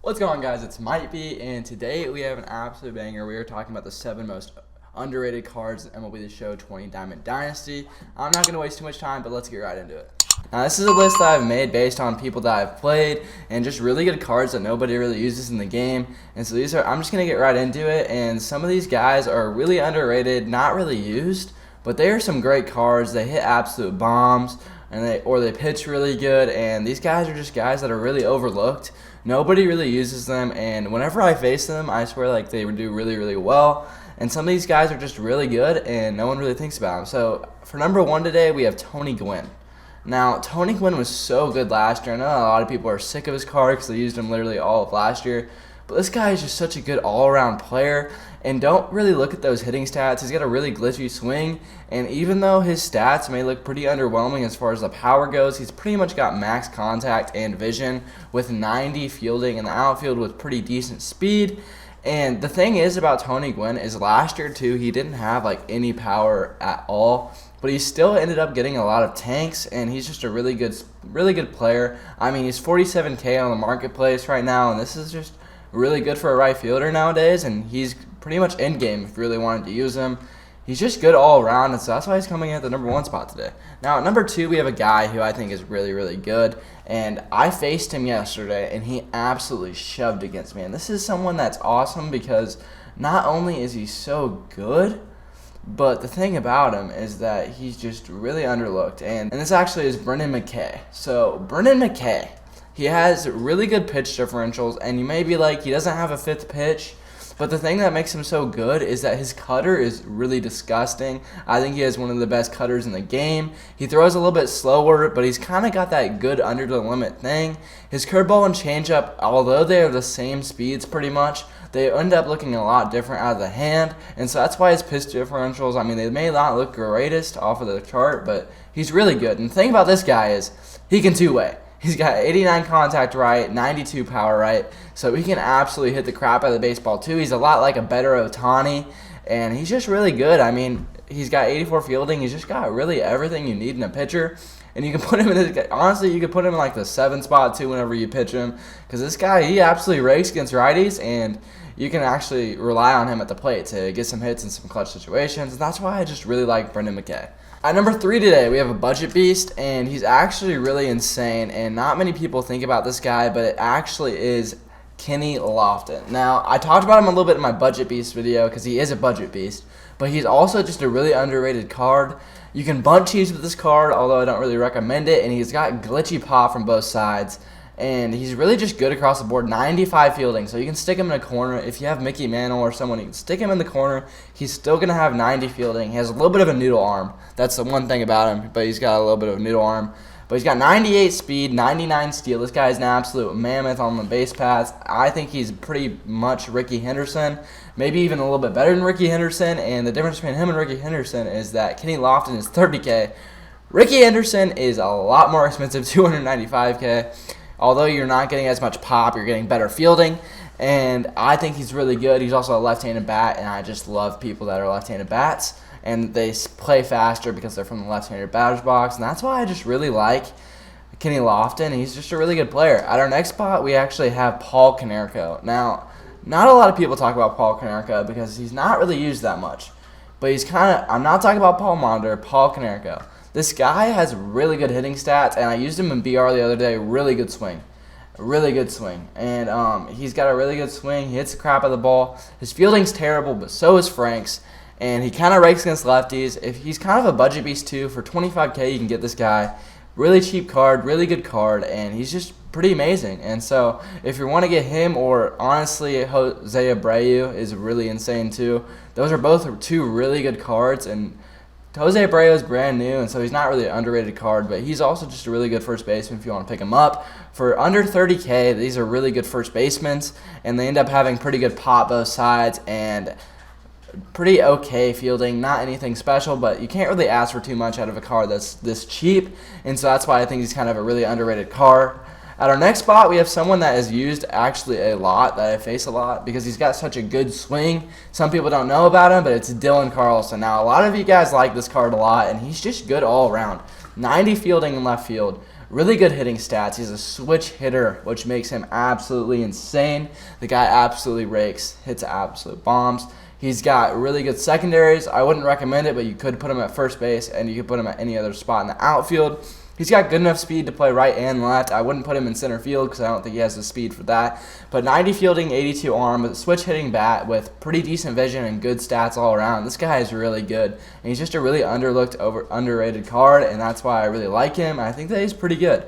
What's going on, guys? It's Might Be, and today we have an absolute banger. We are talking about the 7 most underrated cards in MLB The Show 20 Diamond Dynasty. I'm not going to waste too much time, but let's get right into it. Now, this is a list that I've made based on people that I've played and just really good cards that nobody really uses in the game. And so I'm just going to get right into it. And some of these guys are really underrated, not really used, but they are some great cards. They hit absolute bombs, and they pitch really good. And these guys are just guys that are really overlooked. Nobody really uses them, and whenever I face them, I swear like they would do really, really well. And some of these guys are just really good, and no one really thinks about them. So for number 1 today, we have Tony Gwynn. Now, Tony Gwynn was so good last year. I know a lot of people are sick of his card because they used him literally all of last year. But this guy is just such a good all-around player. And don't really look at those hitting stats. He's got a really glitchy swing. And even though his stats may look pretty underwhelming as far as the power goes, he's pretty much got max contact and vision with 90 fielding in the outfield with pretty decent speed. And the thing is about Tony Gwynn is last year, too, he didn't have like any power at all. But he still ended up getting a lot of tanks, and he's just a really good player. I mean, he's 47K on the marketplace right now, and this is just really good for a right fielder nowadays, and he's pretty much end game if you really wanted to use him. He's just good all around, and so that's why he's coming in at the number 1 spot today. Now, at number 2, we have a guy who I think is really, really good, and I faced him yesterday, and he absolutely shoved against me. And this is someone that's awesome because not only is he so good, but the thing about him is that he's just really underlooked. And this actually is Brendan McKay. So, Brendan McKay, he has really good pitch differentials, and you may be like, he doesn't have a 5th pitch. But the thing that makes him so good is that his cutter is really disgusting. I think he has one of the best cutters in the game. He throws a little bit slower, but he's kind of got that good under the limit thing. His curveball and changeup, although they are the same speeds pretty much, they end up looking a lot different out of the hand. And so that's why his pitch differentials, I mean, they may not look greatest off of the chart, but he's really good. And the thing about this guy is he can two-way. He's got 89 contact right, 92 power right, so he can absolutely hit the crap out of the baseball too. He's a lot like a better Ohtani, and he's just really good. I mean, he's got 84 fielding. He's just got really everything you need in a pitcher, and you can put him in honestly, you could put him in like the 7 spot too whenever you pitch him, because this guy, he absolutely rakes against righties, and you can actually rely on him at the plate to get some hits in some clutch situations, and that's why I just really like Brendan McKay. At number 3 today, we have a budget beast, and he's actually really insane, and not many people think about this guy, but it actually is Kenny Lofton. Now, I talked about him a little bit in my budget beast video because he is a budget beast, but he's also just a really underrated card. You can bunt cheese with this card, although I don't really recommend it, and he's got glitchy pop from both sides. And he's really just good across the board. 95 fielding, so you can stick him in a corner. If you have Mickey Mantle or someone, you can stick him in the corner. He's still going to have 90 fielding. He has a little bit of a noodle arm. That's the one thing about him, but he's got a little bit of a noodle arm. But he's got 98 speed, 99 steal. This guy's an absolute mammoth on the base paths. I think he's pretty much Ricky Henderson, maybe even a little bit better than Ricky Henderson. And the difference between him and Ricky Henderson is that Kenny Lofton is 30K. Ricky Henderson is a lot more expensive, 295K. Although you're not getting as much pop, you're getting better fielding, and I think he's really good. He's also a left-handed bat, and I just love people that are left-handed bats, and they play faster because they're from the left-handed batter's box, and that's why I just really like Kenny Lofton. He's just a really good player. At our next spot, we actually have Paul Konerko. Now, not a lot of people talk about Paul Konerko because he's not really used that much, but he's kind of – I'm not talking about Paul Monder, Paul Konerko. This guy has really good hitting stats, and I used him in BR the other day. Really good swing. Really good swing. And he's got a really good swing. He hits the crap out of the ball. His fielding's terrible, but so is Frank's. And he kind of rakes against lefties. If he's kind of a budget beast, too. For 25K, you can get this guy. Really cheap card, really good card, and he's just pretty amazing. And so if you want to get him, or honestly, Jose Abreu is really insane, too. Those are both 2 really good cards, and Jose Abreu is brand new, and so he's not really an underrated card, but he's also just a really good first baseman if you want to pick him up. For under 30K, these are really good first basemen, and they end up having pretty good pop both sides and pretty okay fielding. Not anything special, but you can't really ask for too much out of a card that's this cheap, and so that's why I think he's kind of a really underrated card. At our next spot, we have someone that is used actually a lot, that I face a lot, because he's got such a good swing. Some people don't know about him, but it's Dylan Carlson. Now, a lot of you guys like this card a lot, and he's just good all around. 90 fielding in left field. really good hitting stats. He's a switch hitter, which makes him absolutely insane. The guy absolutely rakes, hits absolute bombs. He's got really good secondaries. I wouldn't recommend it, but you could put him at first base, and you could put him at any other spot in the outfield. He's got good enough speed to play right and left. I wouldn't put him in center field because I don't think he has the speed for that. But 90 fielding, 82 arm, with a switch hitting bat with pretty decent vision and good stats all around. This guy is really good. And he's just a really underrated card, and that's why I really like him. And I think that he's pretty good.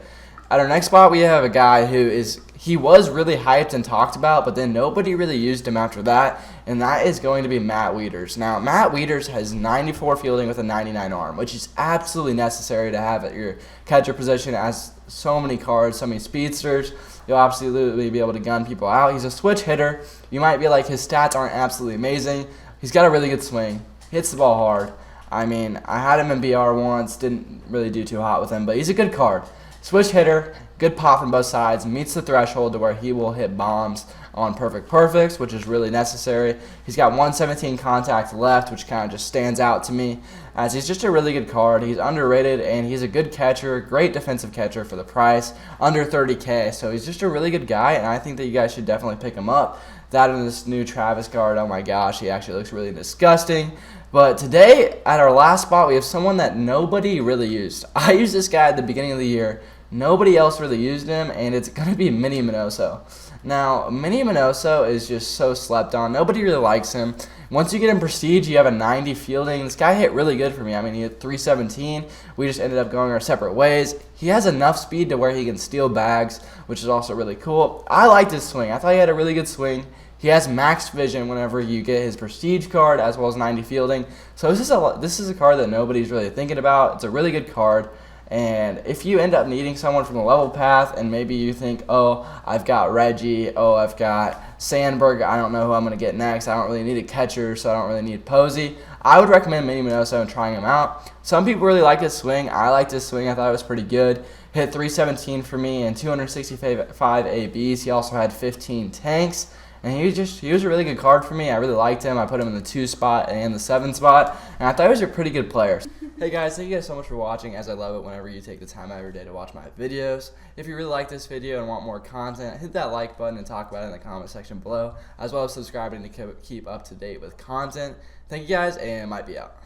At our next spot, we have a guy he was really hyped and talked about, but then nobody really used him after that, and that is going to be Matt Wieters. Now, Matt Wieters has 94 fielding with a 99 arm, which is absolutely necessary to have at your catcher position, as so many cards, so many speedsters. You'll absolutely be able to gun people out. He's a switch hitter. You might be like, his stats aren't absolutely amazing. He's got a really good swing. Hits the ball hard. I mean, I had him in BR once, didn't really do too hot with him, but he's a good card. Switch hitter, good pop from both sides, meets the threshold to where he will hit bombs on perfects, which is really necessary. He's got 117 contact left, which kind of just stands out to me, as he's just a really good card. He's underrated, and he's a good catcher, great defensive catcher for the price, under 30K. So he's just a really good guy, and I think that you guys should definitely pick him up. That and this new Travis card, oh my gosh, he actually looks really disgusting. But today, at our last spot, we have someone that nobody really used. I used this guy at the beginning of the year. Nobody else really used him, and it's going to be Minnie Minoso. Now, Minnie Minoso is just so slept on. Nobody really likes him. Once you get in Prestige, you have a 90 fielding. This guy hit really good for me. I mean, he hit 317. We just ended up going our separate ways. He has enough speed to where he can steal bags, which is also really cool. I liked his swing. I thought he had a really good swing. He has max vision whenever you get his Prestige card, as well as 90 fielding. So this is a card that nobody's really thinking about. It's a really good card. And if you end up needing someone from the level path, and maybe you think, oh, I've got Reggie, oh, I've got Sandberg, I don't know who I'm going to get next, I don't really need a catcher, so I don't really need Posey, I would recommend Minnie Minoso and trying him out. Some people really like his swing. I liked his swing. I thought it was pretty good. Hit 317 for me and 265 ABs. He also had 15 tanks. And he was a really good card for me. I really liked him. I put him in the 2 spot and the 7 spot. And I thought he was a pretty good player. Hey guys, thank you guys so much for watching, as I love it whenever you take the time out of your day to watch my videos. If you really like this video and want more content, hit that like button and talk about it in the comment section below, as well as subscribing to keep up to date with content. Thank you guys, and might be out.